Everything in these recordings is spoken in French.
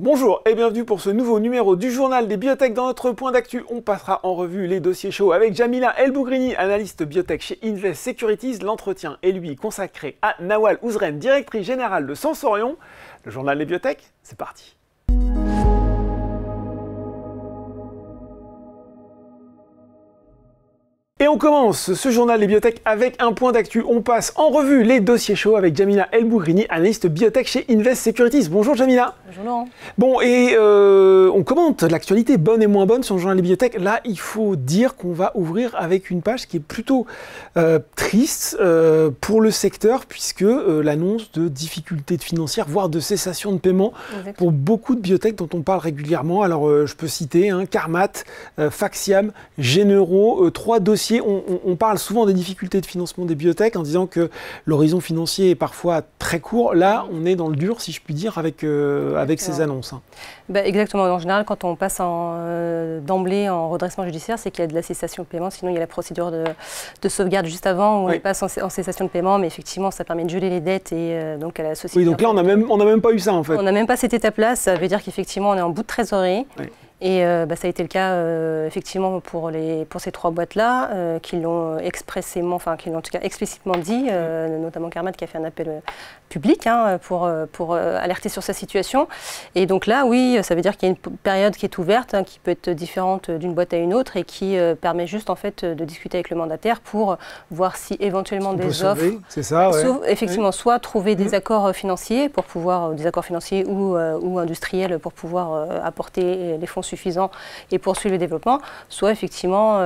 Bonjour et bienvenue pour ce nouveau numéro du journal des biotech. Dans notre point d'actu, on passera en revue les dossiers chauds avec Jamila El Bougrini, analyste biotech chez Invest Securities. L'entretien est lui consacré à Nawal Ouzren, directrice générale de Sensorion. Le journal des biotech, c'est parti. Et on commence ce journal des biotech avec un point d'actu. On passe en revue les dossiers chauds avec Jamila El Bougrini, analyste biotech chez Invest Securities. Bonjour Jamila. Bonjour Laurent. Bon, et on commente l'actualité bonne et moins bonne sur le journal des biotech. Là, il faut dire qu'on va ouvrir avec une page qui est plutôt triste pour le secteur, puisque l'annonce de difficultés financières, voire de cessation de paiement pour beaucoup de biotech dont on parle régulièrement. Alors, je peux citer Carmat, Faxiam, Género, 3 dossiers. On parle souvent des difficultés de financement des biotech en disant que l'horizon financier est parfois très court. Là, on est dans le dur, si je puis dire, avec ces annonces. Exactement. En général, quand on passe d'emblée en redressement judiciaire, c'est qu'il y a de la cessation de paiement. Sinon, il y a la procédure de sauvegarde juste avant où on passe en cessation de paiement. Mais effectivement, ça permet de geler les dettes et donc à la société. Oui, donc là, on n'a même pas eu ça en fait. On n'a même pas cette étape-là. Ça veut dire qu'effectivement, on est en bout de trésorerie. Oui. Et ça a été le cas effectivement pour ces 3 boîtes-là, qui l'ont expressément, enfin qui l'ont en tout cas explicitement dit, notamment Carmat qui a fait un appel public pour alerter sur sa situation. Et donc là, oui, ça veut dire qu'il y a une période qui est ouverte, qui peut être différente d'une boîte à une autre et qui permet juste en fait de discuter avec le mandataire pour voir si éventuellement des offres, c'est ça, effectivement, soit trouver des accords financiers pour pouvoir, des accords financiers ou industriels pour pouvoir apporter les fonds suffisants et poursuivre le développement, soit effectivement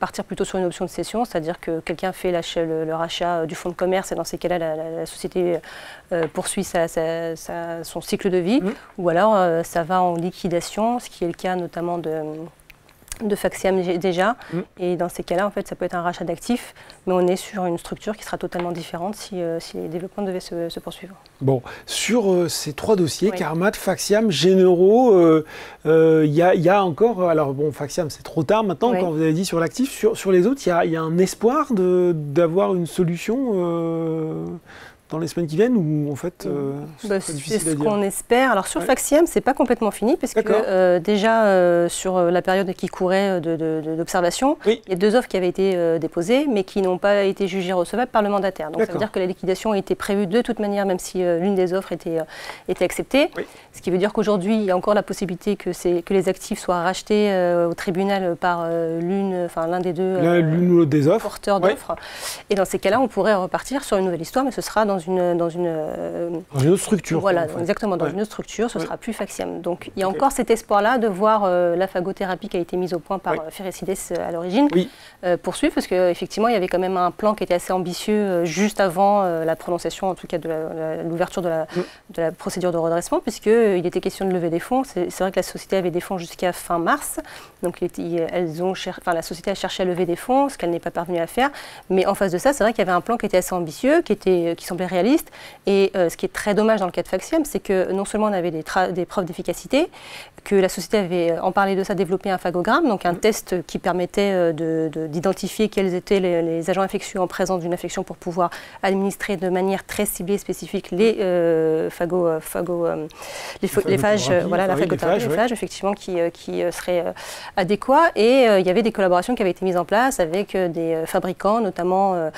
partir plutôt sur une option de cession, c'est-à-dire que quelqu'un fait le rachat du fonds de commerce et dans ces cas-là, la société poursuit son cycle de vie, ou alors ça va en liquidation, ce qui est le cas notamment de Faxiam déjà, et dans ces cas-là, en fait, ça peut être un rachat d'actifs, mais on est sur une structure qui sera totalement différente si les développements devaient se poursuivre. Bon, sur ces 3 dossiers, Carmat, Faxiam, Género, il y a encore, alors bon, Faxiam c'est trop tard maintenant, quand vous avez dit sur l'actif, sur les autres, il y a un espoir d'avoir une solution dans les semaines qui viennent ou en fait c'est ce qu'on espère. Alors sur Faxiam, c'est pas complètement fini parce que déjà sur la période qui courait d'observation, il y a 2 offres qui avaient été déposées mais qui n'ont pas été jugées recevables par le mandataire. Donc ça veut dire que la liquidation était prévue de toute manière même si l'une des offres était acceptée. Ce qui veut dire qu'aujourd'hui, il y a encore la possibilité que les actifs soient rachetés au tribunal par l'un des deux porteurs d'offres. Et dans ces cas-là, on pourrait repartir sur une nouvelle histoire, mais ce sera dans une autre structure. Voilà, exactement, dans une autre structure, ce sera plus Faxiam. Donc il y a encore cet espoir-là de voir la phagothérapie qui a été mise au point par Ferrecides à l'origine poursuivre, parce qu'effectivement, il y avait quand même un plan qui était assez ambitieux juste avant la prononciation, en tout cas de l'ouverture de la procédure de redressement, puisqu'il était question de lever des fonds. C'est vrai que la société avait des fonds jusqu'à fin mars, donc la société a cherché à lever des fonds, ce qu'elle n'est pas parvenue à faire, mais en face de ça, c'est vrai qu'il y avait un plan qui était assez ambitieux, qui semblait réaliste. Et ce qui est très dommage dans le cas de Faxiam, c'est que non seulement on avait des preuves d'efficacité, que la société avait, en parlant de ça, développé un phagogramme, donc un test qui permettait d'identifier quels étaient les agents infectieux en présence d'une infection pour pouvoir administrer de manière très ciblée, spécifique les phages, la phagothérapie, les phages, effectivement, qui seraient adéquats. Et il y avait des collaborations qui avaient été mises en place avec des fabricants, notamment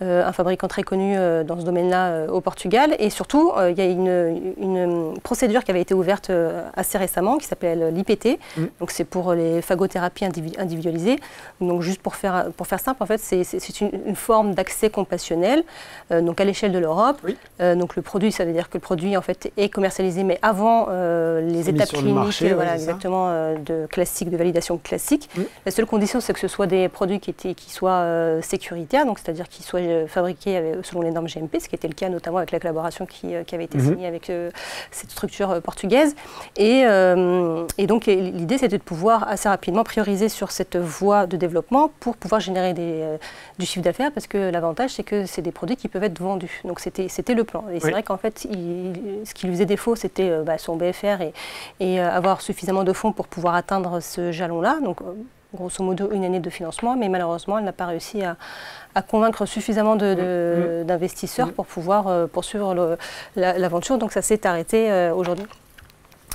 un fabricant très connu dans ce domaine-là au Portugal. Et surtout, il y a une procédure qui avait été ouverte assez récemment, qui s'appelle l'IPT. Donc c'est pour les phagothérapies individualisées. Donc juste pour faire simple, en fait, c'est une forme d'accès compassionnel, donc à l'échelle de l'Europe. Donc le produit, ça veut dire que le produit en fait est commercialisé, mais avant les étapes cliniques, exactement, de validation classique. La seule condition, c'est que ce soit des produits qui soient sécuritaires, donc c'est-à-dire qu'ils soient fabriqués selon les normes GMP, ce qui était le cas notamment avec la collaboration qui avait été signée avec cette structure portugaise. Et donc l'idée, c'était de pouvoir assez rapidement prioriser sur cette voie de développement pour pouvoir générer du chiffre d'affaires, parce que l'avantage, c'est que c'est des produits qui peuvent être vendus. Donc c'était le plan. Et c'est vrai qu'en fait, ce qui lui faisait défaut, c'était son BFR et avoir suffisamment de fonds pour pouvoir atteindre ce jalon-là. Donc grosso modo 1 année de financement, mais malheureusement, elle n'a pas réussi à convaincre suffisamment d'investisseurs pour pouvoir poursuivre l'aventure. Donc ça s'est arrêté aujourd'hui.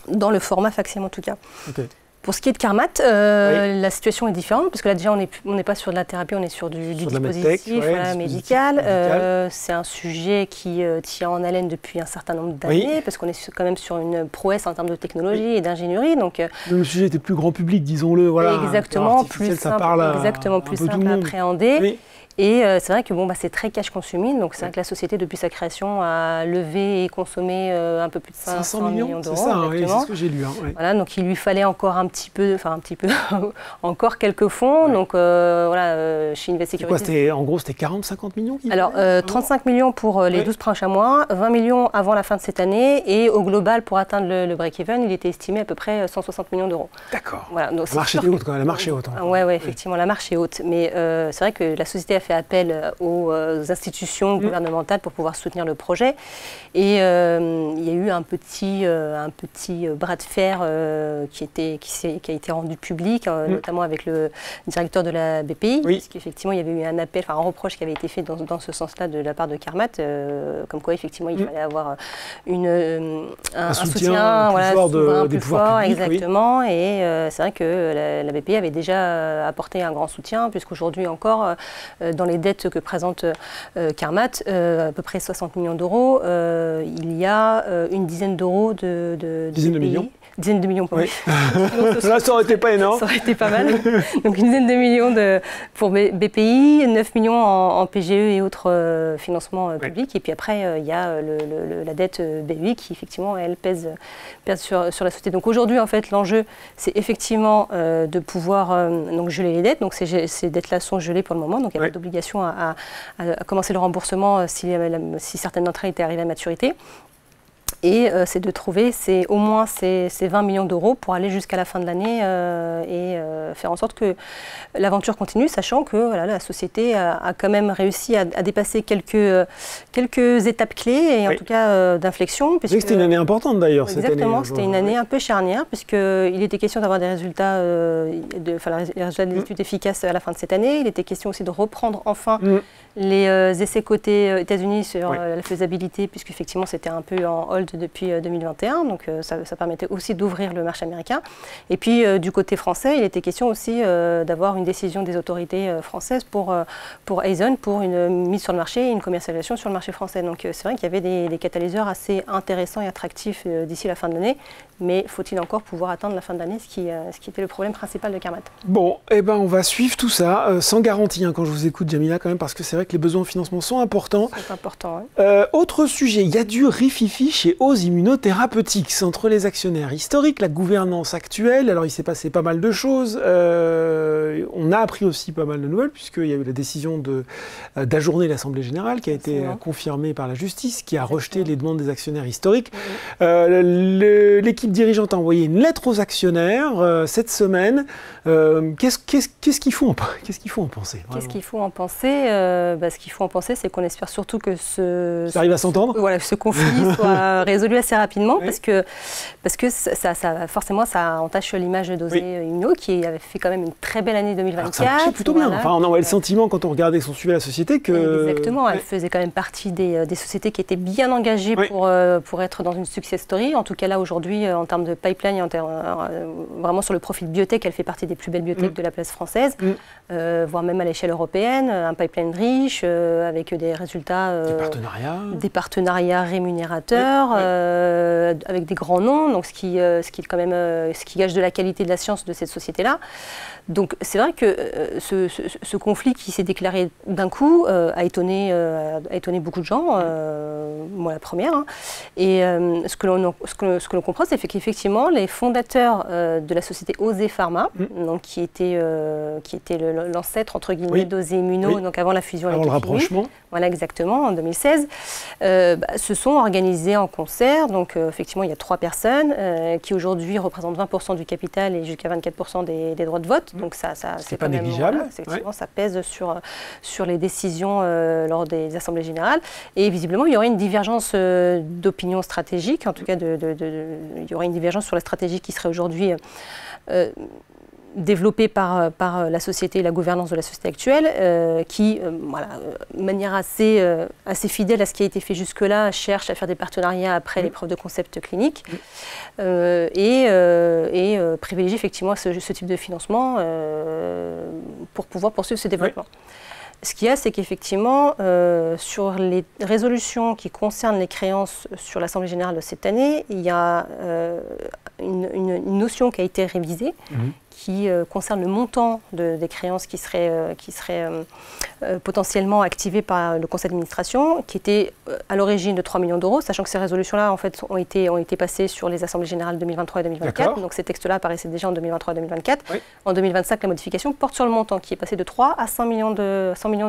dans le format Faxiam en tout cas. Okay. Pour ce qui est de Carmat, la situation est différente, parce que là déjà on n'est pas sur de la thérapie, on est sur du dispositif médical. C'est un sujet qui tient en haleine depuis un certain nombre d'années, parce qu'on est quand même sur une prouesse en termes de technologie et d'ingénierie. Donc, le sujet était plus grand public, disons-le. Voilà, exactement, plus simple à appréhender. Oui. Et c'est vrai que c'est très cash consuming, donc c'est vrai que la société depuis sa création a levé et consommé un peu plus de 500 millions d'euros. C'est ça, c'est ce que j'ai lu. Voilà, donc il lui fallait encore encore quelques fonds. Donc chez Invest Securities. En gros, c'était 40-50 millions. Alors 35 millions pour les 12 prochains mois, 20 millions avant la fin de cette année, et au global, pour atteindre le break-even, il était estimé à peu près 160 millions d'euros. D'accord. Voilà, la marche était haute quand même, la marche est haute. Oui, effectivement, la marche est haute. Mais c'est vrai que la société a fait appel aux institutions gouvernementales pour pouvoir soutenir le projet. Et il y a eu un petit bras de fer qui a été rendu public, notamment avec le directeur de la BPI, parce qu'effectivement il y avait eu un appel, un reproche qui avait été fait dans ce sens-là de la part de Carmat, comme quoi effectivement il fallait avoir un soutien plus fort, exactement. Et c'est vrai que la BPI avait déjà apporté un grand soutien, puisqu'aujourd'hui encore, dans les dettes que présente Carmat, à peu près 60 millions d'euros, il y a une dizaine d'euros de millions. Dizaine de millions, oui. Là, ça aurait été pas énorme. Ça aurait été pas mal. Donc, une dizaine de millions pour BPI, 9 millions en PGE et autres financements publics. Et puis après, il y a la dette BUI qui, effectivement, elle pèse sur la société. Donc, aujourd'hui, en fait, l'enjeu, c'est effectivement de pouvoir geler les dettes. Donc, ces dettes-là sont gelées pour le moment. Donc, il n'y a pas d'obligation à commencer le remboursement si certaines d'entre elles étaient arrivées à maturité. Et c'est de trouver au moins ces 20 millions d'euros pour aller jusqu'à la fin de l'année et faire en sorte que l'aventure continue, sachant que la société a quand même réussi à dépasser quelques étapes clés, et en tout cas d'inflexion. C'était une année importante d'ailleurs cette année. Exactement, c'était une année un peu charnière, puisqu'il était question d'avoir des résultats, les résultats des études efficaces à la fin de cette année. Il était question aussi de reprendre enfin les essais côté États-Unis sur la faisabilité, puisqu'effectivement c'était un peu en hold depuis 2021, donc ça permettait aussi d'ouvrir le marché américain. Et puis du côté français, il était question aussi d'avoir une décision des autorités françaises pour Aizen, pour une mise sur le marché et une commercialisation sur le marché français. Donc c'est vrai qu'il y avait des catalyseurs assez intéressants et attractifs d'ici la fin de l'année, mais faut-il encore pouvoir atteindre la fin de l'année, ce qui était le problème principal de Carmat. Bon, on va suivre tout ça, sans garantie quand je vous écoute, Jamila, quand même, parce que c'est vrai que les besoins en financement sont importants. C'est important, autre sujet, il y a du rififi chez Ose Immunotherapeutics entre les actionnaires historiques, la gouvernance actuelle. Alors il s'est passé pas mal de choses. On a appris aussi pas mal de nouvelles, puisqu'il y a eu la décision d'ajourner l'Assemblée Générale qui a été confirmée par la justice, qui a rejeté les demandes des actionnaires historiques. L'équipe dirigeante a envoyé une lettre aux actionnaires cette semaine. Qu'est-ce qu'il faut en penser? Qu'est-ce qu'il faut en penser? Ce qu'il faut en penser, c'est qu'on espère surtout que ça arrive à s'entendre. Ce conflit soit résolu assez rapidement, parce que forcément ça entache l'image d'Ose Immuno, qui avait fait quand même une très belle année 2024. Ça marchait plutôt bien. Enfin, on avait le sentiment quand on regardait son suivi à la société que... Exactement, elle faisait quand même partie des sociétés qui étaient bien engagées pour être dans une success story. En tout cas là aujourd'hui, en termes de pipeline, vraiment sur le profil biotech, elle fait partie des plus belles biotech de la place française, voire même à l'échelle européenne, un pipeline riche, avec des résultats... Des partenariats rémunérateurs, avec des grands noms, donc ce qui gage de la qualité de la science de cette société-là. Donc c'est vrai que ce conflit qui s'est déclaré d'un coup a étonné beaucoup de gens, moi la première. Et ce que l'on comprend, c'est qu'effectivement les fondateurs de la société Ose Pharma, donc qui était l'ancêtre entre guillemets d'Ose Immuno, donc avant la fusion avec le rapprochement. Voilà, exactement, en 2016, se sont organisés en concert. Donc, effectivement, il y a 3 personnes qui aujourd'hui représentent 20% du capital et jusqu'à 24% des droits de vote. Donc, c'est pas négligeable. Effectivement, ça pèse sur les décisions lors des assemblées générales. Et visiblement, il y aurait une divergence d'opinion stratégique. En tout cas, il y aurait une divergence sur la stratégie qui serait aujourd'hui développé par la société et la gouvernance de la société actuelle, qui, de manière assez fidèle à ce qui a été fait jusque-là, cherche à faire des partenariats après les preuves de concept cliniques et privilégie effectivement ce type de financement pour pouvoir poursuivre ce développement. Ce qu'il y a, c'est qu'effectivement, sur les résolutions qui concernent les créances sur l'Assemblée générale de cette année, il y a une notion qui a été révisée, qui concerne le montant des créances qui seraient potentiellement activées par le conseil d'administration, qui était à l'origine de 3 millions d'euros, sachant que ces résolutions-là en fait, ont été passées sur les assemblées générales 2023 et 2024. Donc ces textes-là apparaissaient déjà en 2023 et 2024. Oui. En 2025, la modification porte sur le montant qui est passé de 3 à 100 millions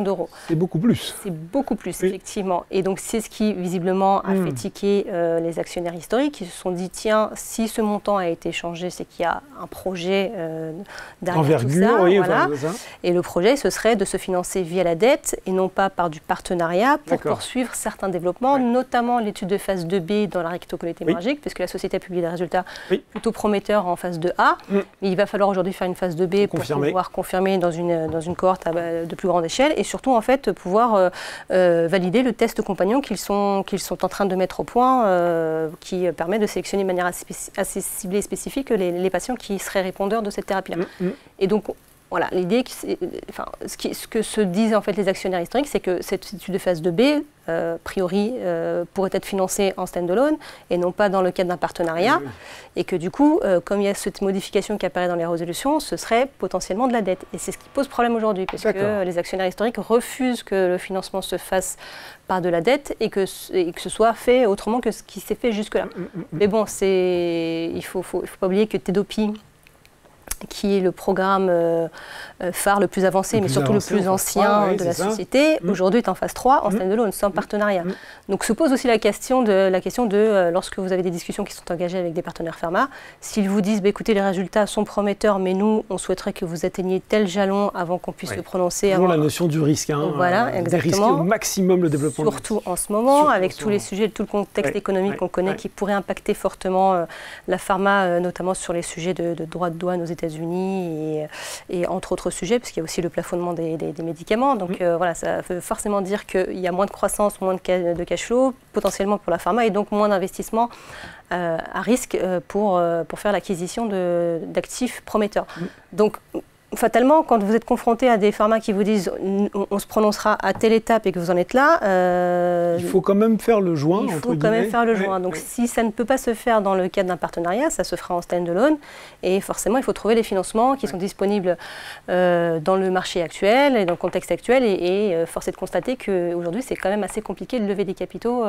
d'euros. C'est beaucoup plus. C'est beaucoup plus, effectivement. Et donc c'est ce qui visiblement a fait tiquer les actionnaires historiques, qui se sont dit, tiens, si ce montant a été changé, c'est qu'il y a un projet d'envergure, oui, voilà. Et le projet, ce serait de se financer via la dette et non pas par du partenariat pour poursuivre certains développements, notamment l'étude de phase 2B dans la rectocolite hémorragique, puisque la société a publié des résultats plutôt prometteurs en phase 2A. Mais il va falloir aujourd'hui faire une phase 2B pour pouvoir confirmer dans une cohorte de plus grande échelle et surtout en fait pouvoir valider le test compagnon qu'ils sont en train de mettre au point, qui permet de sélectionner de manière assez ciblée et spécifique les patients qui seraient répondeurs de cette thérapie-là. Et donc, voilà, l'idée, ce que se disent en fait les actionnaires historiques, c'est que cette étude de phase 2B, a priori, pourrait être financée en stand-alone et non pas dans le cadre d'un partenariat. Et que du coup, comme il y a cette modification qui apparaît dans les résolutions, ce serait potentiellement de la dette. Et c'est ce qui pose problème aujourd'hui, parce que les actionnaires historiques refusent que le financement se fasse par de la dette et que ce soit fait autrement que ce qui s'est fait jusque-là. Mais bon, il ne faut pas oublier que Tedopi, qui est le programme phare le plus avancé, mais surtout le plus ancien de la société, aujourd'hui est en phase 3, en stand-alone, sans partenariat. Donc se pose aussi la question de lorsque vous avez des discussions qui sont engagées avec des partenaires pharma, s'ils vous disent, écoutez, les résultats sont prometteurs, mais nous, on souhaiterait que vous atteigniez tel jalon avant qu'on puisse le prononcer. Toujours la notion du risque, voilà, exactement. Risquer au maximum le développement. Surtout en ce moment, avec tous les sujets, tout le contexte économique qu'on connaît qui pourrait impacter fortement la pharma, notamment sur les sujets de droits de douane aux États-Unis et entre autres sujets, parce qu'il y a aussi le plafonnement des médicaments. Donc voilà, ça veut forcément dire qu'il y a moins de croissance, moins de cash flow, potentiellement pour la pharma, et donc moins d'investissement à risque pour faire l'acquisition d'actifs prometteurs. Donc, fatalement, quand vous êtes confronté à des pharma qui vous disent on se prononcera à telle étape et que vous en êtes là... il faut quand même faire le joint. Il faut quand même faire le joint. Donc si ça ne peut pas se faire dans le cadre d'un partenariat, ça se fera en stand-alone. Et forcément, il faut trouver les financements qui sont disponibles dans le marché actuel et dans le contexte actuel. Et force est de constater qu'aujourd'hui, c'est quand même assez compliqué de lever des capitaux.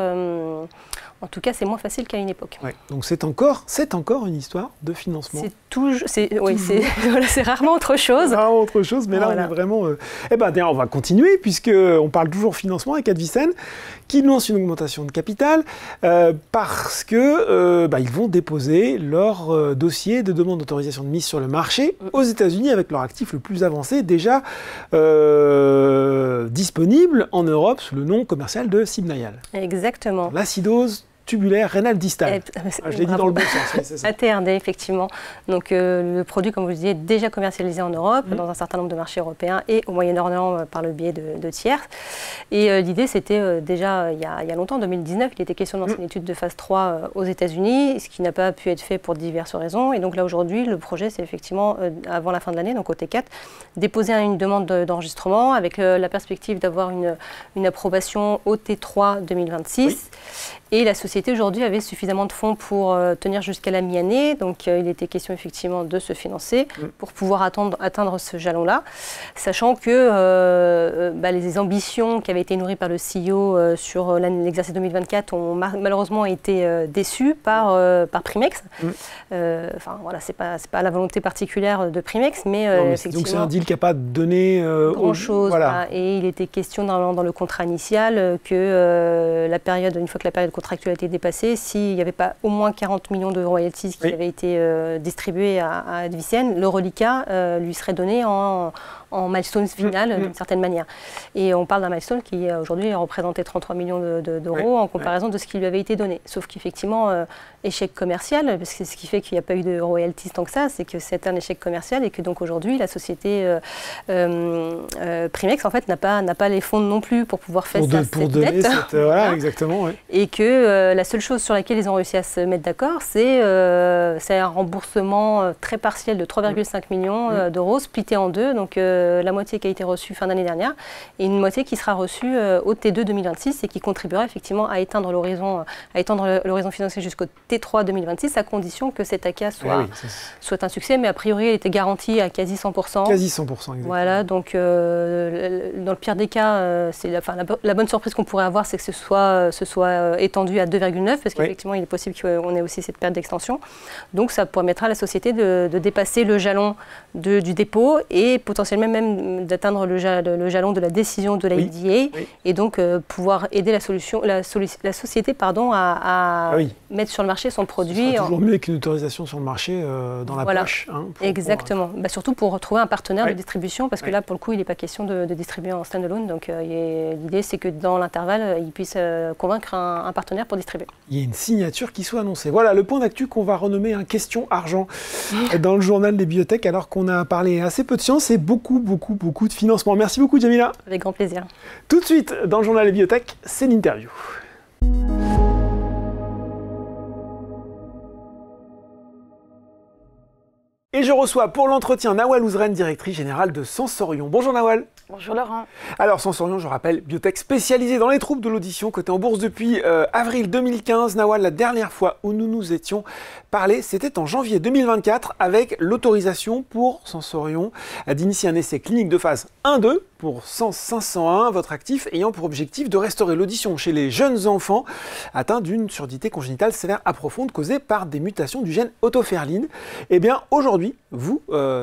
En tout cas, c'est moins facile qu'à une époque. Donc c'est encore une histoire de financement. C'est rarement autre chose. Rarement autre chose, mais là on est vraiment... D'ailleurs, on va continuer puisqu'on parle toujours financement avec Advicen, qui lance une augmentation de capital parce que ils vont déposer leur dossier de demande d'autorisation de mise sur le marché aux États-Unis avec leur actif le plus avancé déjà disponible en Europe sous le nom commercial de Sibnayal. Exactement. L'acidose tubulaire rénale distale. Je l'ai dit dans le bon sens. C'est ça. ATRD, effectivement. Donc le produit, comme vous le disiez, est déjà commercialisé en Europe, dans un certain nombre de marchés européens et au Moyen-Orient par le biais de tiers. Et l'idée, c'était déjà il y a longtemps, en 2019, il était question de lancer une étude de phase 3 aux États-Unis, ce qui n'a pas pu être fait pour diverses raisons. Et donc là, aujourd'hui, le projet, c'est effectivement, avant la fin de l'année, donc au T4, déposer une demande d'enregistrement avec la perspective d'avoir une approbation au T3 2026. Et la société aujourd'hui avait suffisamment de fonds pour tenir jusqu'à la mi-année, donc il était question effectivement de se financer pour pouvoir atteindre ce jalon-là, sachant que les ambitions qui avaient été nourries par le CEO sur l'exercice 2024 ont malheureusement été déçues par Primex. Voilà, c'est pas la volonté particulière de Primex, mais effectivement... Donc c'est un deal qui n'a pas donné grand-chose. Voilà. Et il était question dans le contrat initial que une fois que la période contractuelle a été dépassée, s'il n'y avait pas au moins 40 millions de royalties qui avaient été distribués à Advicen, le reliquat lui serait donné en en milestone final d'une certaine manière. Et on parle d'un milestone qui aujourd'hui représentait 33 millions d'euros en comparaison de ce qui lui avait été donné. Sauf qu'effectivement, échec commercial, parce que ce qui fait qu'il n'y a pas eu de royalties tant que ça, c'est que c'est un échec commercial et que donc aujourd'hui la société Primex en fait n'a pas les fonds non plus pour pouvoir faire cette dette. Voilà, exactement. Ouais. Et que la seule chose sur laquelle ils ont réussi à se mettre d'accord, c'est un remboursement très partiel de 3,5 millions d'euros, splitté en deux, donc la moitié qui a été reçue fin d'année dernière et une moitié qui sera reçue au T2 2026 et qui contribuera effectivement à éteindre l'horizon financier jusqu'au T3 2026 à condition que cette ACA soit un succès, mais a priori elle était garantie à quasi 100%. Quasi 100%, exactement. Voilà, donc dans le pire des cas, la bonne surprise qu'on pourrait avoir, c'est que ce soit étendu à 2,9 parce qu'effectivement il est possible qu'on ait aussi cette perte d'extension. Donc ça permettra à la société de dépasser le jalon du dépôt et potentiellement même d'atteindre le jalon de la décision de la EDA et donc pouvoir aider la société à mettre sur le marché son produit. C'est toujours mieux qu'une autorisation sur le marché dans la poche. Hein, exactement. Surtout pour retrouver un partenaire de distribution parce que là pour le coup il n'est pas question de distribuer en standalone. Donc l'idée c'est que dans l'intervalle il puisse convaincre un partenaire pour distribuer. Il y a une signature qui soit annoncée. Voilà le point d'actu qu'on va renommer un question argent dans le journal des biotech alors qu'on a parlé assez peu de science et beaucoup de financement. Merci beaucoup Djamila. Avec grand plaisir. Tout de suite dans le journal des biotech, c'est l'interview. Et je reçois pour l'entretien Nawal Ouzren, directrice générale de Sensorion. Bonjour Nawal. Bonjour Laurent. Alors Sensorion, je rappelle, biotech spécialisée dans les troubles de l'audition, cotée en bourse depuis avril 2015. Nawal, la dernière fois où nous nous étions parlé, c'était en janvier 2024 avec l'autorisation pour Sensorion d'initier un essai clinique de phase 1-2 pour Sens 501, votre actif ayant pour objectif de restaurer l'audition chez les jeunes enfants atteints d'une surdité congénitale sévère à profonde causée par des mutations du gène otoferline. Eh bien aujourd'hui, vous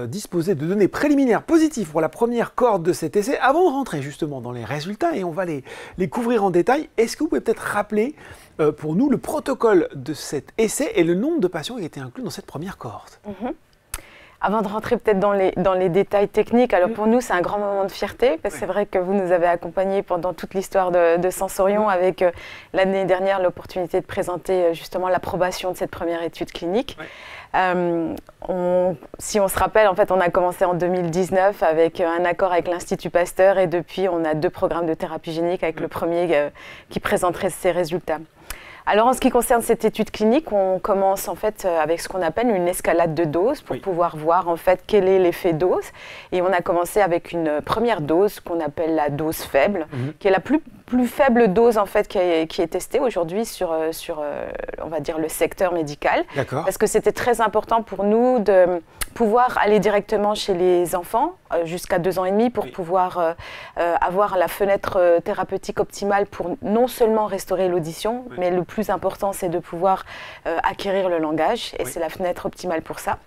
disposez de données préliminaires positives pour la première cohorte de cet essai. Avant de rentrer justement dans les résultats, et on va les couvrir en détail, est-ce que vous pouvez peut-être rappeler pour nous le protocole de cet essai et le nombre de patients qui a été inclus dans cette première cohorte? Avant de rentrer peut-être dans les détails techniques, alors pour nous c'est un grand moment de fierté parce que c'est vrai que vous nous avez accompagnés pendant toute l'histoire de Sensorion avec l'année dernière l'opportunité de présenter justement l'approbation de cette première étude clinique. Si on se rappelle, en fait, on a commencé en 2019 avec un accord avec l'Institut Pasteur et depuis on a 2 programmes de thérapie génique avec le premier qui présenterait ses résultats. Alors en ce qui concerne cette étude clinique, on commence en fait avec ce qu'on appelle une escalade de doses pour pouvoir voir en fait quel est l'effet dose. Et on a commencé avec une première dose qu'on appelle la dose faible, qui est la plus faible dose en fait qui est testée aujourd'hui sur on va dire le secteur médical. Parce que c'était très important pour nous de pouvoir aller directement chez les enfants jusqu'à 2 ans et demi pour pouvoir avoir la fenêtre thérapeutique optimale pour non seulement restaurer l'audition, mais le plus important c'est de pouvoir acquérir le langage et c'est la fenêtre optimale pour ça.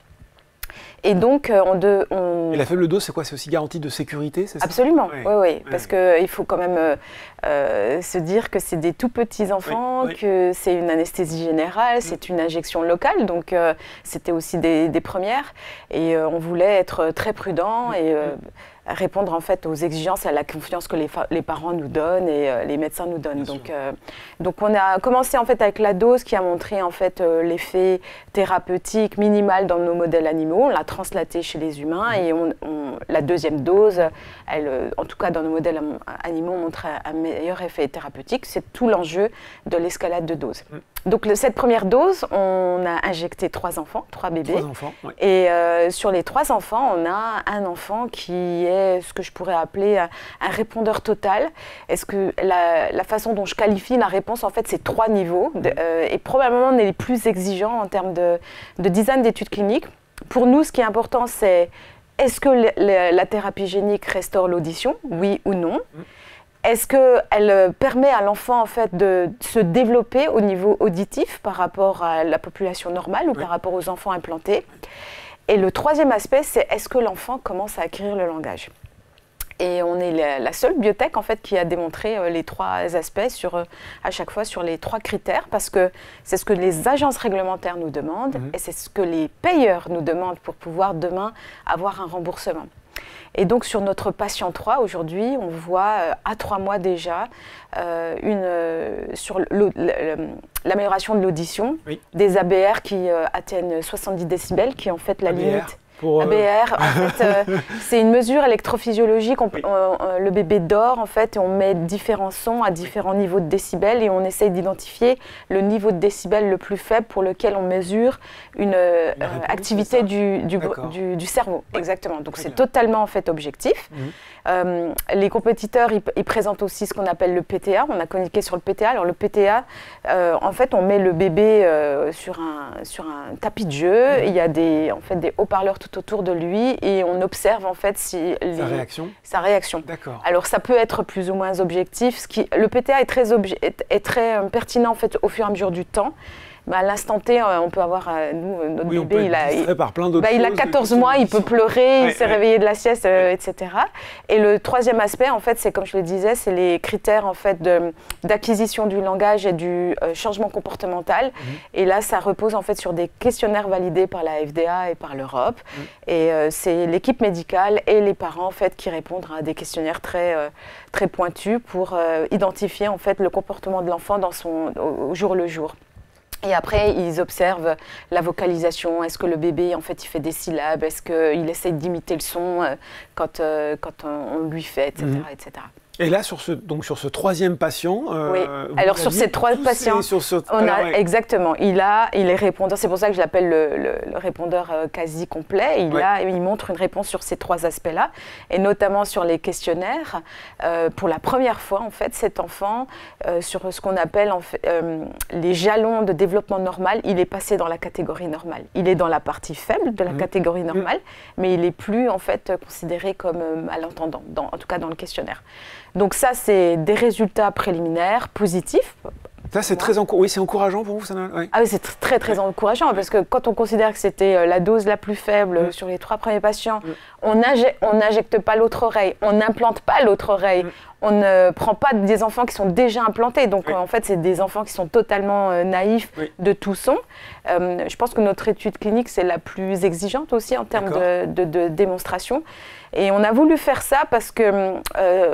Et donc, Et la faible dose, c'est quoi? C'est aussi garantie de sécurité, c'est ça? Absolument, oui. Parce qu'il faut quand même se dire que c'est des tout petits enfants, que c'est une anesthésie générale, c'est une injection locale, donc c'était aussi des premières. Et on voulait être très prudent et répondre en fait aux exigences, à la confiance que les parents nous donnent et les médecins nous donnent. Donc on a commencé en fait avec la dose qui a montré en fait l'effet thérapeutique minimal dans nos modèles animaux. On l'a translaté chez les humains et la deuxième dose, en tout cas dans nos modèles animaux, montre un meilleur effet thérapeutique. C'est tout l'enjeu de l'escalade de dose. Donc cette première dose, on a injecté 3 enfants, 3 bébés. 3 enfants, Et sur les 3 enfants, on a un enfant qui est ce que je pourrais appeler un répondeur total. Est-ce que la façon dont je qualifie la réponse, en fait, c'est 3 niveaux. Et probablement, on est les plus exigeants en termes de design d'études cliniques. Pour nous, ce qui est important, c'est est-ce que la thérapie génique restaure l'audition, oui ou non? Est-ce qu'elle permet à l'enfant en fait, de se développer au niveau auditif par rapport à la population normale ou par rapport aux enfants implantés? Et le troisième aspect, c'est est-ce que l'enfant commence à acquérir le langage? Et on est la seule biotech en fait, qui a démontré les 3 aspects à chaque fois sur les 3 critères parce que c'est ce que les agences réglementaires nous demandent et c'est ce que les payeurs nous demandent pour pouvoir demain avoir un remboursement. Et donc sur notre patient 3, aujourd'hui, on voit à 3 mois déjà sur l'amélioration de l'audition, des ABR qui atteignent 70 décibels, qui est en fait la limite. ABR, en fait, c'est une mesure électrophysiologique. Le bébé dort, en fait, et on met différents sons à différents niveaux de décibels et on essaye d'identifier le niveau de décibels le plus faible pour lequel on mesure une activité du cerveau. Exactement. Donc c'est totalement en fait objectif. Les compétiteurs, ils présentent aussi ce qu'on appelle le PTA. On a communiqué sur le PTA. Alors le PTA, en fait, on met le bébé sur un tapis de jeu. Il y a des haut-parleurs tout autour de lui et on observe en fait sa réaction. D'accord. Alors ça peut être plus ou moins objectif. Le PTA est très pertinent en fait au fur et à mesure du temps. À l'instant T, on peut avoir, notre bébé, il a 14 mois, il peut pleurer, il s'est réveillé de la sieste, etc. Et le troisième aspect, en fait, c'est comme je le disais, c'est les critères en fait d'acquisition du langage et du changement comportemental. Et là, ça repose en fait sur des questionnaires validés par la FDA et par l'Europe. Et c'est l'équipe médicale et les parents en fait qui répondent à des questionnaires très pointus pour identifier en fait le comportement de l'enfant au jour le jour. Et après, ils observent la vocalisation. Est-ce que le bébé, en fait, il fait des syllabes? Est-ce qu'il essaie d'imiter le son quand on lui fait, etc., etc. Et là, sur ce troisième patient, alors sur ces 3 patients, exactement, il est répondeur. C'est pour ça que je l'appelle le répondeur quasi complet. Il montre une réponse sur ces 3 aspects-là, et notamment sur les questionnaires. Pour la première fois, en fait, cet enfant, sur ce qu'on appelle les jalons de développement normal, il est passé dans la catégorie normale. Il est dans la partie faible de la catégorie normale, mais il n'est plus en fait considéré comme malentendant, en tout cas dans le questionnaire. Donc ça, c'est des résultats préliminaires positifs. Ça, c'est très encourageant pour vous, ça? Ah oui, c'est très, très encourageant, parce que quand on considère que c'était la dose la plus faible sur les 3 premiers patients, on n'injecte pas l'autre oreille, on n'implante pas l'autre oreille, on ne prend pas des enfants qui sont déjà implantés. Donc, en fait, c'est des enfants qui sont totalement naïfs de tout son. Je pense que notre étude clinique, c'est la plus exigeante aussi en termes de démonstration. Et on a voulu faire ça parce que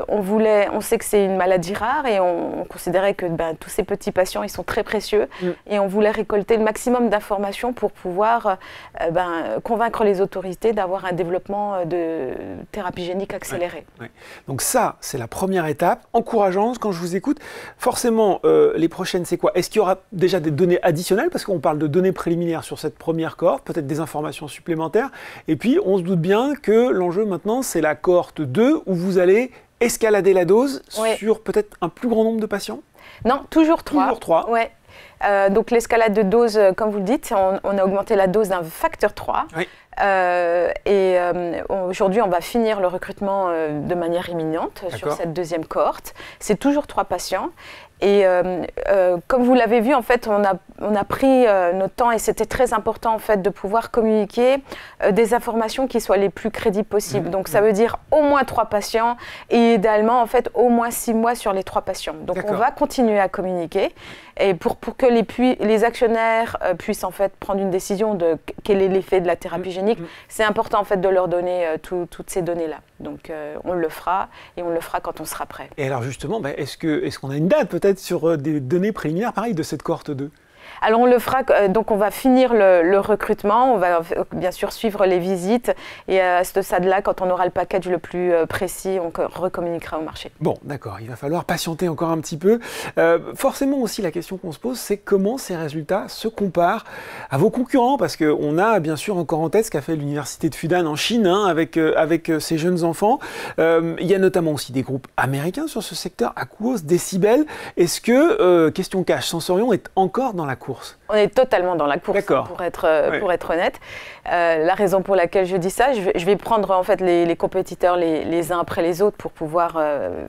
on sait que c'est une maladie rare et on considérait que tous ces petits patients, ils sont très précieux. Et on voulait récolter le maximum d'informations pour pouvoir convaincre les autorités d'avoir un développement de thérapie génique accélérée. Donc ça, c'est la première étape, encourageante. Quand je vous écoute, forcément, les prochaines, c'est quoi? Est-ce qu'il y aura déjà des données additionnelles? Parce qu'on parle de données préliminaires sur cette première cohorte, peut-être des informations supplémentaires. Et puis, on se doute bien que l'enjeu maintenant, c'est la cohorte 2, où vous allez escalader la dose sur peut-être un plus grand nombre de patients? Non, toujours 3. Toujours 3. Ouais. Donc l'escalade de dose, comme vous le dites, on a augmenté la dose d'un facteur 3. Aujourd'hui, on va finir le recrutement de manière imminente sur cette deuxième cohorte. C'est toujours 3 patients. Et comme vous l'avez vu, en fait, on a pris notre temps et c'était très important en fait de pouvoir communiquer des informations qui soient les plus crédibles possibles. Donc ça veut dire au moins 3 patients et idéalement en fait au moins 6 mois sur les 3 patients. Donc on va continuer à communiquer et pour que les actionnaires puissent en fait prendre une décision de quel est l'effet de la thérapie génique, c'est important en fait de leur donner toutes ces données-là. Donc on le fera et on le fera quand on sera prêt. Et alors justement, est-ce qu'on a une date peut-être sur des données préliminaires pareil de cette cohorte 2? Alors on le fera, donc on va finir le recrutement, on va bien sûr suivre les visites et à ce stade-là, quand on aura le package le plus précis, on recommuniquera au marché. Bon, d'accord, il va falloir patienter encore un petit peu. Forcément aussi, la question qu'on se pose, c'est comment ces résultats se comparent à vos concurrents, parce qu'on a bien sûr encore en tête ce qu'a fait l'université de Fudan en Chine avec ces jeunes enfants. Il y a notamment aussi des groupes américains sur ce secteur, Aquos, Decibel. Est-ce que Question Cash Sensorion est encore dans la course? On est totalement dans la course, pour être honnête. La raison pour laquelle je dis ça, je vais prendre en fait les compétiteurs les uns après les autres pour pouvoir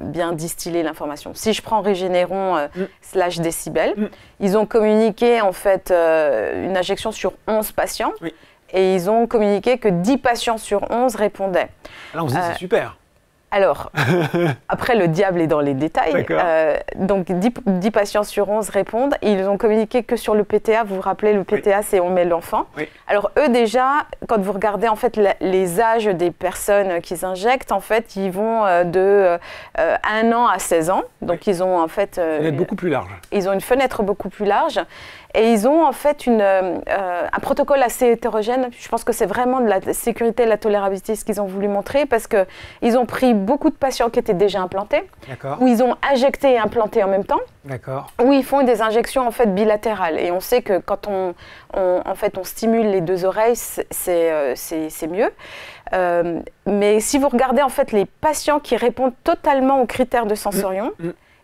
bien distiller l'information. Si je prends Régénéron / Decibel, ils ont communiqué en fait une injection sur 11 patients et ils ont communiqué que 10 patients sur 11 répondaient. Là on se dit c'est super. Alors, après, le diable est dans les détails. Donc, 10 patients sur 11 répondent. Ils ont communiqué que sur le PTA. Vous vous rappelez, le PTA, c'est on met l'enfant. Alors, eux, déjà, quand vous regardez en fait les âges des personnes qu'ils injectent, en fait, ils vont de 1 an à 16 ans. Donc, ils ont en fait... une fenêtre beaucoup plus large. Ils ont une fenêtre beaucoup plus large. Et ils ont en fait un protocole assez hétérogène. Je pense que c'est vraiment de la sécurité et de la tolérabilité ce qu'ils ont voulu montrer, parce qu'ils ont pris beaucoup de patients qui étaient déjà implantés, où ils ont injecté et implanté en même temps, où ils font des injections en fait bilatérales. Et on sait que quand on stimule les 2 oreilles, c'est mieux. Mais si vous regardez en fait les patients qui répondent totalement aux critères de Sensorion,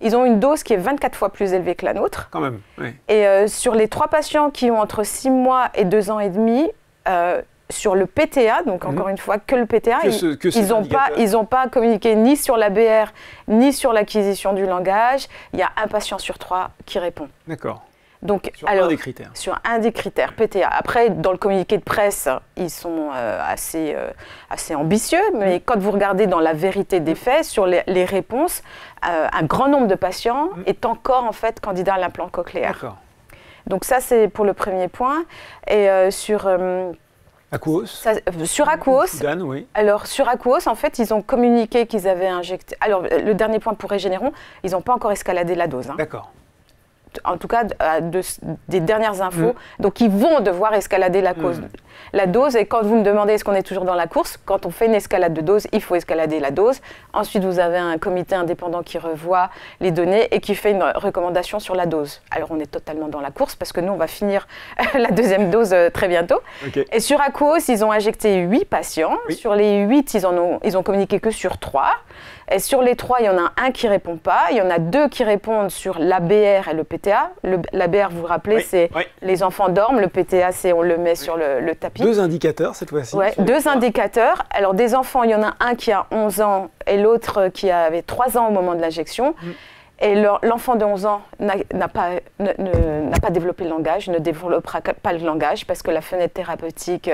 ils ont une dose qui est 24 fois plus élevée que la nôtre. Quand même, oui. Et sur les 3 patients qui ont entre 6 mois et 2 ans et demi, sur le PTA, donc encore une fois que le PTA, ils n'ont pas communiqué ni sur l'ABR, ni sur l'acquisition du langage. Il y a un patient sur 3 qui répond. D'accord. Donc, sur un des critères. Sur un des critères, PTA. Après, dans le communiqué de presse, ils sont assez ambitieux, mais quand vous regardez dans la vérité des faits, sur les réponses, un grand nombre de patients est encore en fait candidat à l'implant cochléaire. D'accord. Donc ça, c'est pour le premier point. Et sur... Aquos. Sur Aquos, Soudan, oui. Alors sur Aquos, en fait, ils ont communiqué qu'ils avaient injecté... Alors, le dernier point pour Régénéron, ils n'ont pas encore escaladé la dose. D'accord. En tout cas, des dernières infos. Donc, ils vont devoir escalader la dose. Et quand vous me demandez est-ce qu'on est toujours dans la course, quand on fait une escalade de dose, il faut escalader la dose. Ensuite, vous avez un comité indépendant qui revoit les données et qui fait une recommandation sur la dose. Alors, on est totalement dans la course parce que nous, on va finir la deuxième dose très bientôt. Et sur Aquos, ils ont injecté 8 patients. Sur les 8, ils ont communiqué que sur 3. Et sur les 3, il y en a un qui ne répond pas. Il y en a 2 qui répondent sur l'ABR et le PTA. L'ABR, vous vous rappelez, c'est les enfants dorment. Le PTA, c'est on le met sur le tapis. 2 indicateurs cette fois-ci. 2 indicateurs. Alors, des enfants, il y en a un qui a 11 ans et l'autre qui avait 3 ans au moment de l'injection. Et l'enfant de 11 ans n'a pas développé le langage, ne développera pas le langage parce que la fenêtre thérapeutique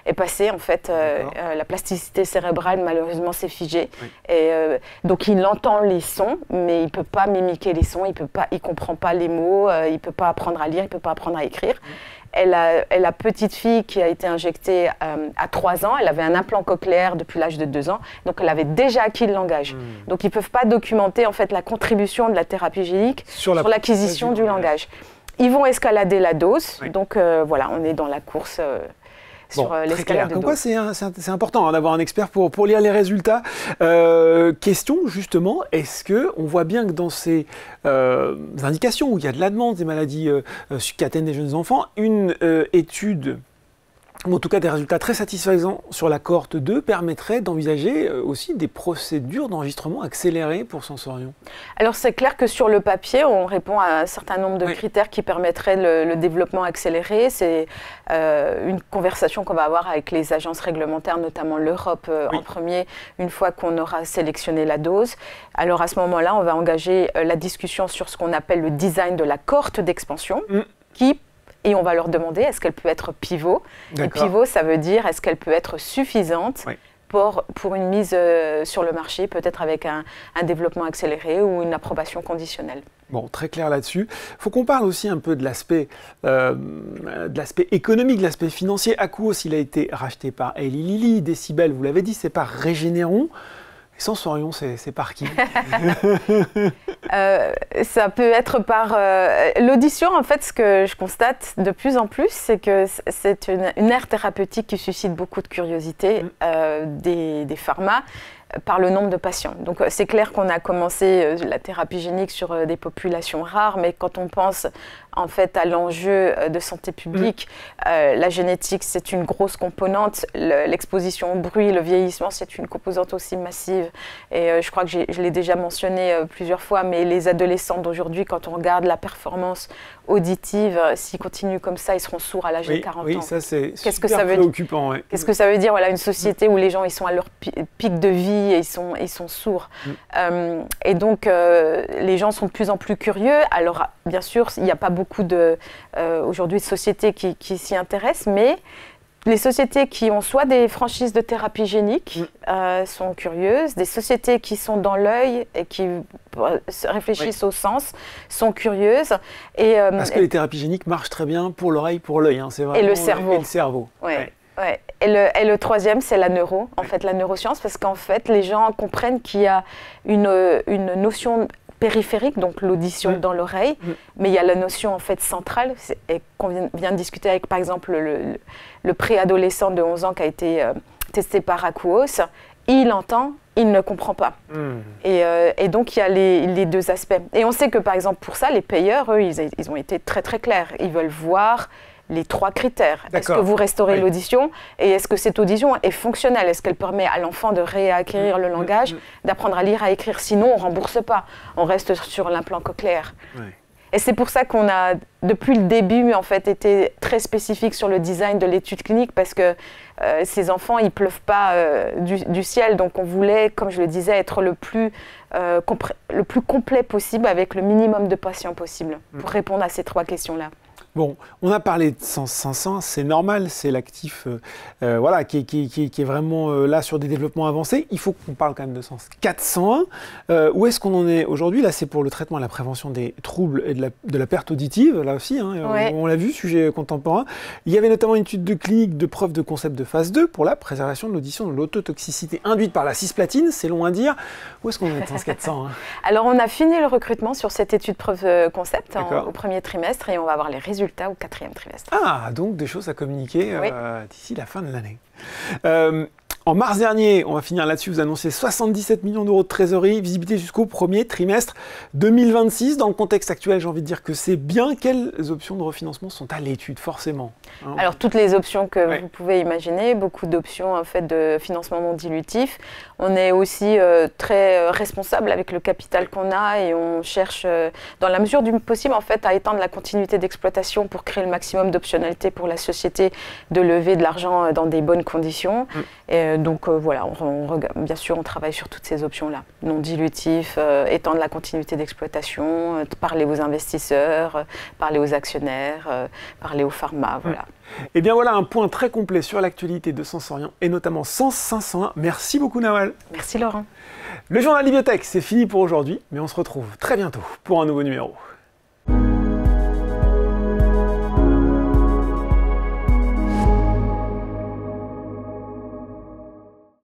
est passée. En fait, la plasticité cérébrale, malheureusement, s'est figée. Et donc, il entend les sons, mais il ne peut pas mimiquer les sons, il ne comprend pas les mots, il ne peut pas apprendre à lire, il ne peut pas apprendre à écrire. Et la petite fille qui a été injectée à 3 ans, elle avait un implant cochléaire depuis l'âge de 2 ans, donc elle avait déjà acquis le langage. Donc ils ne peuvent pas documenter en fait la contribution de la thérapie génique sur l'acquisition du langage. Ils vont escalader la dose, donc voilà, on est dans la course. Sur l'escalade de dose. Comme quoi, c'est important d'avoir un expert pour lire les résultats. Question justement, est-ce qu'on voit bien que dans ces indications où il y a de la demande des maladies qui atteignent des jeunes enfants, une étude, ou en tout cas des résultats très satisfaisants sur la cohorte 2 permettrait d'envisager aussi des procédures d'enregistrement accélérées pour Sensorion? Alors c'est clair que sur le papier, on répond à un certain nombre de critères qui permettraient le développement accéléré. C'est une conversation qu'on va avoir avec les agences réglementaires, notamment l'Europe en premier, une fois qu'on aura sélectionné la dose. Alors à ce moment-là, on va engager la discussion sur ce qu'on appelle le design de la cohorte d'expansion, et on va leur demander est-ce qu'elle peut être pivot. Et pivot, ça veut dire est-ce qu'elle peut être suffisante pour une mise sur le marché, peut-être avec un développement accéléré ou une approbation conditionnelle. Bon, très clair là-dessus. Il faut qu'on parle aussi un peu de l'aspect économique, de l'aspect financier. Aquos, il a été racheté par Eli Lilly. Decibel, vous l'avez dit, c'est par Régénéron. Sensorion, c'est par qui? Ça peut être par l'audition. En fait, ce que je constate de plus en plus, c'est que c'est une aire thérapeutique qui suscite beaucoup de curiosité des pharma par le nombre de patients. Donc c'est clair qu'on a commencé la thérapie génique sur des populations rares, mais quand on pense en fait à l'enjeu de santé publique, la génétique c'est une grosse composante, l'exposition au bruit, le vieillissement c'est une composante aussi massive. Et je crois que je l'ai déjà mentionné plusieurs fois, mais les adolescents d'aujourd'hui, quand on regarde la performance auditive, s'ils continuent comme ça, ils seront sourds à l'âge de 40 ans. Oui, ça c'est super préoccupant. Qu'est-ce que ça veut dire, voilà, une société où les gens ils sont à leur pic de vie et ils sont sourds. Et donc, les gens sont de plus en plus curieux. Alors, bien sûr, il n'y a pas beaucoup aujourd'hui de sociétés qui s'y intéressent, mais les sociétés qui ont soit des franchises de thérapie génique sont curieuses, des sociétés qui sont dans l'œil et qui réfléchissent au sens sont curieuses. Parce que les thérapies géniques marchent très bien pour l'oreille, pour l'œil, hein, c'est vraiment. Et le cerveau. Et le cerveau. Ouais. Et le troisième, c'est la neuro, en fait, la neuroscience, parce qu'en fait, les gens comprennent qu'il y a une notion périphérique, donc l'audition dans l'oreille, mais il y a la notion en fait centrale, et qu'on vient de discuter avec par exemple le préadolescent de 11 ans qui a été testé par Akouos, il entend, il ne comprend pas. Et donc il y a les deux aspects. Et on sait que par exemple pour ça, les payeurs, eux, ils ont été très très clairs, ils veulent voir les 3 critères. Est-ce que vous restaurez l'audition et est-ce que cette audition est fonctionnelle? Est-ce qu'elle permet à l'enfant de réacquérir le langage, d'apprendre à lire, à écrire? Sinon, on ne rembourse pas. On reste sur l'implant cochléaire. Et c'est pour ça qu'on a, depuis le début, en fait, été très spécifique sur le design de l'étude clinique parce que ces enfants, ils ne pleuvent pas du ciel. Donc, on voulait, comme je le disais, être le plus complet possible avec le minimum de patients possible pour répondre à ces 3 questions-là. Bon, on a parlé de sens 500, c'est normal, c'est l'actif voilà, qui est vraiment là sur des développements avancés. Il faut qu'on parle quand même de sens 401. Où est-ce qu'on en est aujourd'hui? Là, c'est pour le traitement et la prévention des troubles et de la perte auditive, là aussi, hein, on l'a vu, sujet contemporain. Il y avait notamment une étude de clinique de preuve de concept de phase 2 pour la préservation de l'audition de l'autotoxicité induite par la cisplatine, c'est long à dire. Où est-ce qu'on en est de sens 400 hein? Alors, on a fini le recrutement sur cette étude preuve concept au premier trimestre et on va avoir les résultats au 4e trimestre. Ah, donc des choses à communiquer d'ici la fin de l'année. En mars dernier, on va finir là-dessus, vous annoncez 77 millions d'euros de trésorerie, visibilité jusqu'au premier trimestre 2026. Dans le contexte actuel, j'ai envie de dire que c'est bien. Quelles options de refinancement sont à l'étude, forcément hein? Alors, toutes les options que vous pouvez imaginer, beaucoup d'options en fait, de financement non dilutif. On est aussi très responsable avec le capital qu'on a et on cherche, dans la mesure du possible, en fait, à étendre la continuité d'exploitation pour créer le maximum d'optionnalité pour la société, de lever de l'argent dans des bonnes conditions. Donc voilà, bien sûr, on travaille sur toutes ces options-là. Non dilutif, étendre la continuité d'exploitation, parler aux investisseurs, parler aux actionnaires, parler aux pharma, voilà. Et bien voilà un point très complet sur l'actualité de Sensorion et notamment Sens 501. Merci beaucoup Nawal. Merci Laurent. Le journal Bibliotech, c'est fini pour aujourd'hui, mais on se retrouve très bientôt pour un nouveau numéro.